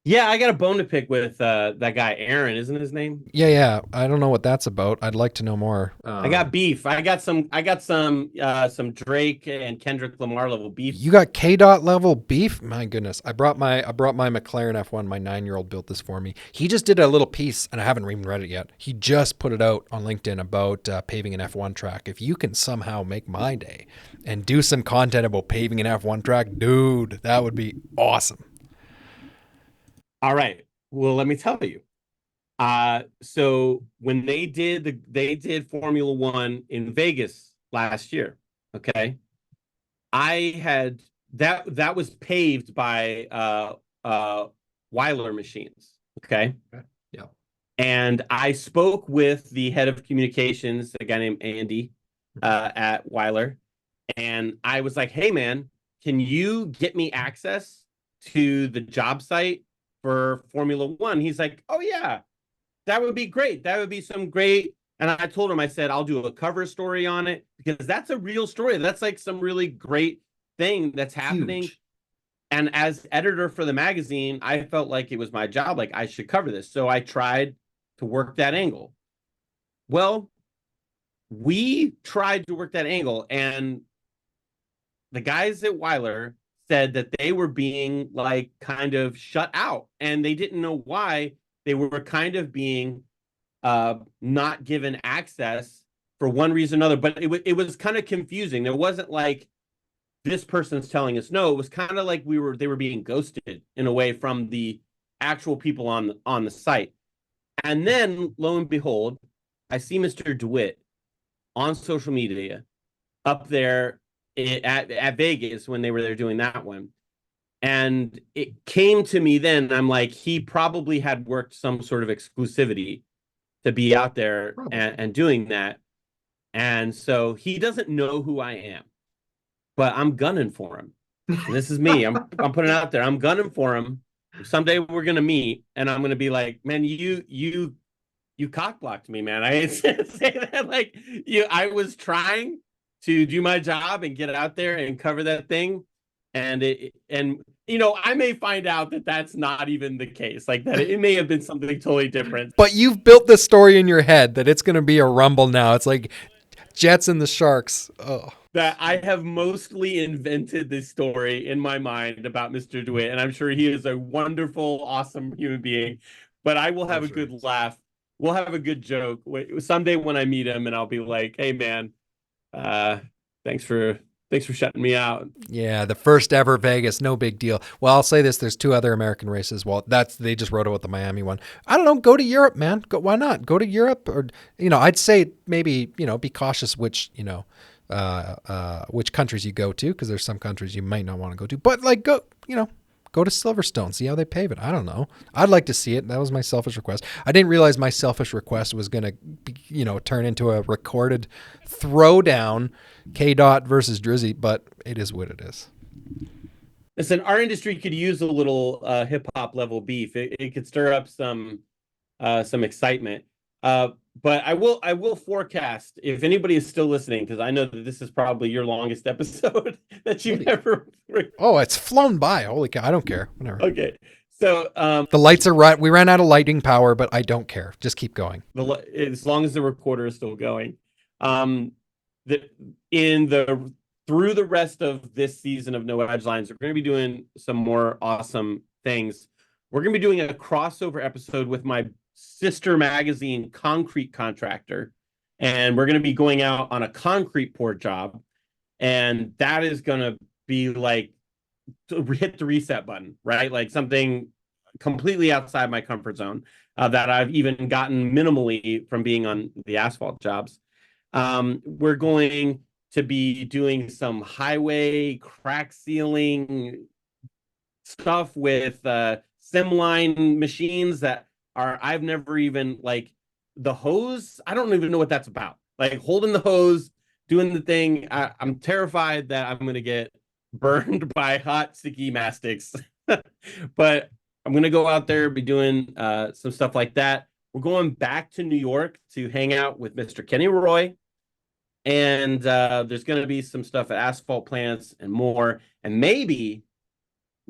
Yeah, I got a bone to pick with that guy Aaron, isn't his name? Yeah. I don't know what that's about. I'd like to know more. I got beef. I got some Drake and Kendrick Lamar level beef. You got K-Dot level beef? My goodness. I brought my McLaren F1. My 9-year-old built this for me. He just did a little piece, and I haven't even read it yet. He just put it out on LinkedIn about paving an F1 track. If you can somehow make my day and do some content about paving an F1 track, dude, that would be awesome. All right. Well, let me tell you. So when they did Formula One in Vegas last year, okay, I had that was paved by Weiler machines, okay? Yeah. And I spoke with the head of communications, a guy named Andy, at Weiler, and I was like, "Hey, man, can you get me access to the job site for Formula One?" He's like, "Oh yeah, that would be great. That would be some great." And I told him, I said, "I'll do a cover story on it because that's a real story. That's like some really great thing that's happening." Huge. And as editor for the magazine, I felt like it was my job. Like I should cover this. So I tried to work that angle. Well, we tried to work that angle, and the guys at Weiler said that they were being like kind of shut out, and they didn't know why. They were kind of being not given access for one reason or another, but it was kind of confusing. There wasn't like this person's telling us no. It was kind of like they were being ghosted in a way from the actual people on the site. And then lo and behold, I see Mr. DeWitt on social media up there at Vegas when they were there doing that one. And it came to me then, I'm like, he probably had worked some sort of exclusivity to be out there and doing that. And so he doesn't know who I am, but I'm gunning for him. And this is me. I'm putting it out there. I'm gunning for him. Someday we're gonna meet, and I'm gonna be like, "Man, you cock blocked me, man." I say that like I was trying to do my job and get out there and cover that thing, and I may find out that that's not even the case. Like that, it may have been something totally different. But you've built this story in your head that it's going to be a rumble now. It's like Jets and the Sharks. Oh. That I have mostly invented this story in my mind about Mr. DeWitt, and I'm sure he is a wonderful, awesome human being. But I will have a good laugh. We'll have a good joke someday when I meet him, and I'll be like, "Hey, man, thanks for shutting me out." Yeah, the first ever Vegas, no big deal. Well, I'll say this: there's 2 other American races. Well, they just wrote about the Miami one. I don't know. Go to Europe, man. Why not? Go to Europe, or I'd say maybe be cautious which countries you go to, because there's some countries you might not want to go to. But like go to Silverstone, see how they pave it. I don't know. I'd like to see it. That was my selfish request. I didn't realize my selfish request was going to turn into a recorded throwdown, K-Dot versus Drizzy, but it is what it is. Listen, our industry could use a little hip hop level beef. It could stir up some excitement. But I will forecast, if anybody is still listening, because I know that this is probably your longest episode that you've ever. Oh, it's flown by. Holy cow. I don't care. Whatever. Okay. So the lights are right. We ran out of lighting power, but I don't care. Just keep going. As long as the recorder is still going. Through the rest of this season of No Edge Lines, we're going to be doing some more awesome things. We're going to be doing a crossover episode with my sister magazine, Concrete Contractor, and we're going to be going out on a concrete pour job, and that is going to be like to hit the reset button, right? Like something completely outside my comfort zone that I've even gotten minimally from being on the asphalt jobs. We're going to be doing some highway crack sealing stuff with sim line machines that I've never even like the hose. I don't even know what that's about. Like holding the hose, doing the thing. I'm terrified that I'm going to get burned by hot, sticky mastics. But I'm going to go out there, be doing some stuff like that. We're going back to New York to hang out with Mr. Kenny Roy. And there's going to be some stuff at Asphalt Plants and more. And maybe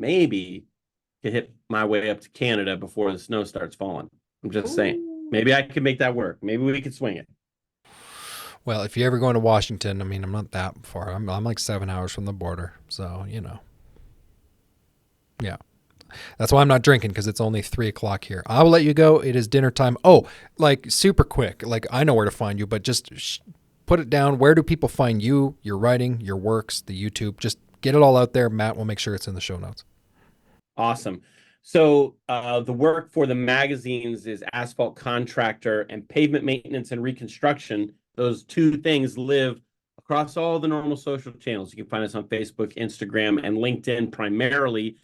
could hit my way up to Canada before the snow starts falling. I'm just saying. Maybe I could make that work. Maybe we could swing it. Well, if you're ever going to Washington, I mean, I'm not that far. I'm like 7 hours from the border. So, yeah. That's why I'm not drinking, because it's only 3:00 here. I will let you go. It is dinner time. Oh, like super quick. Like I know where to find you, but just put it down. Where do people find you, your writing, your works, the YouTube? Just get it all out there. Matt will make sure it's in the show notes. Awesome. So the work for the magazines is Asphalt Contractor and Pavement Maintenance and Reconstruction. Those two things live across all the normal social channels. You can find us on Facebook, Instagram, and LinkedIn primarily.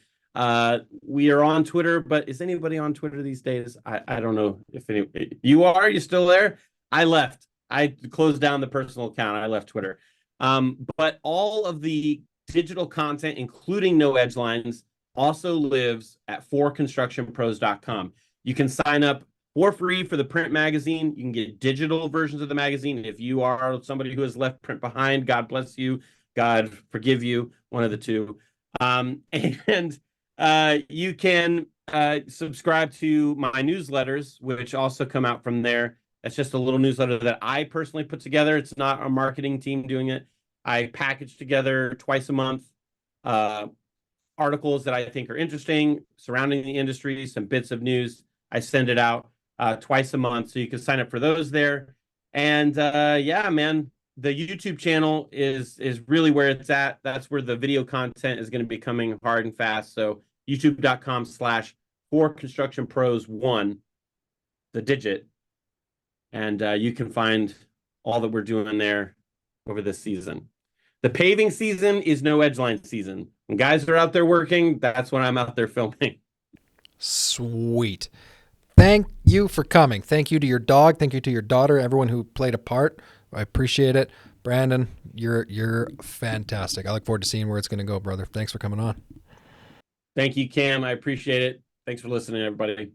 We are on Twitter, but is anybody on Twitter these days? I don't know if any. You are? You still there? I left. I closed down the personal account. I left Twitter. But all of the digital content, including No Edge Lines, also lives at ForConstructionsPros.com. You can sign up for free for the print magazine. You can get digital versions of the magazine. If you are somebody who has left print behind, God bless you. God forgive you. One of the two. And you can subscribe to my newsletters, which also come out from there. That's just a little newsletter that I personally put together. It's not a marketing team doing it. I package together twice a month articles that I think are interesting surrounding the industry, some bits of news. I send it out twice a month, so you can sign up for those there. And yeah, man, the YouTube channel is really where it's at. That's where the video content is going to be coming hard and fast. So youtube.com/ForConstructionPros1, the digit. And you can find all that we're doing there over this season. The paving season is No Edge Line season. When guys are out there working, that's when I'm out there filming. Sweet. Thank you for coming. Thank you to your dog. Thank you to your daughter, everyone who played a part. I appreciate it. Brandon, you're fantastic. I look forward to seeing where it's going to go, brother. Thanks for coming on. Thank you, Cam. I appreciate it. Thanks for listening, everybody.